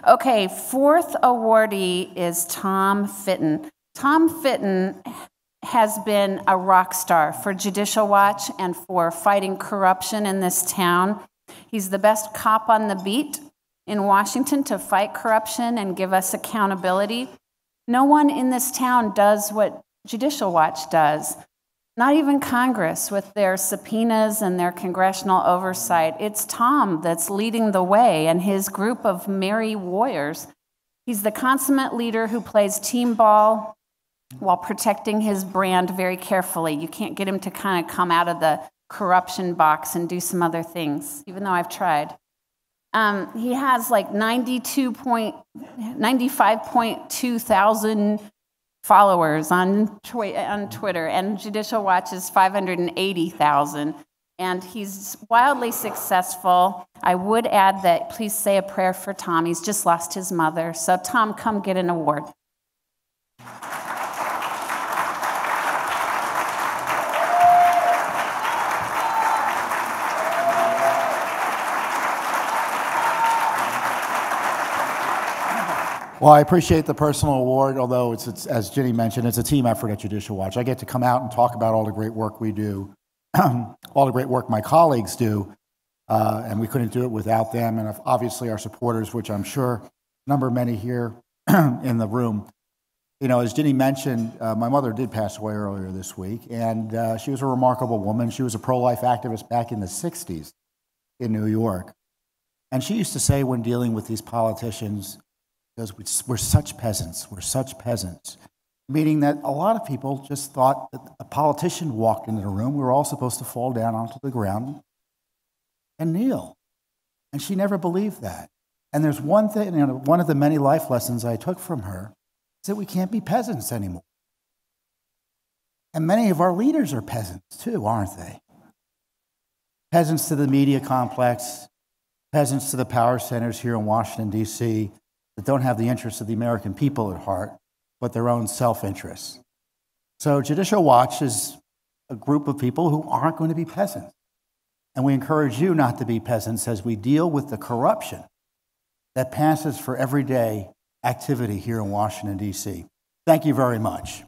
Okay, fourth awardee is Tom Fitton. Tom Fitton has been a rock star for Judicial Watch and for fighting corruption in this town. He's the best cop on the beat in Washington to fight corruption and give us accountability. No one in this town does what Judicial Watch does. Not even Congress with their subpoenas and their congressional oversight. It's Tom that's leading the way and his group of merry warriors. He's the consummate leader who plays team ball while protecting his brand very carefully. You can't get him to kind of come out of the corruption box and do some other things, even though I've tried. He has like 95.2 thousand followers on Twitter, and Judicial Watch is 580,000, and he's wildly successful. I would add that please say a prayer for Tom. He's just lost his mother. So Tom, come get an award. Well, I appreciate the personal award, although it's as Ginny mentioned, it's a team effort at Judicial Watch. I get to come out and talk about all the great work we do, all the great work my colleagues do, and we couldn't do it without them, and obviously our supporters, which I'm sure number many here in the room. You know, as Ginny mentioned, my mother did pass away earlier this week, and she was a remarkable woman. She was a pro-life activist back in the 60s in New York, and she used to say when dealing with these politicians, because we're such peasants, meaning that a lot of people just thought that a politician walked into the room, we were all supposed to fall down onto the ground and kneel. And she never believed that. And there's one thing, one of the many life lessons I took from her is that we can't be peasants anymore. And many of our leaders are peasants too, aren't they? Peasants to the media complex, peasants to the power centers here in Washington, D.C., that don't have the interests of the American people at heart, but their own self-interests. So Judicial Watch is a group of people who aren't going to be peasants. And we encourage you not to be peasants as we deal with the corruption that passes for everyday activity here in Washington, D.C. Thank you very much.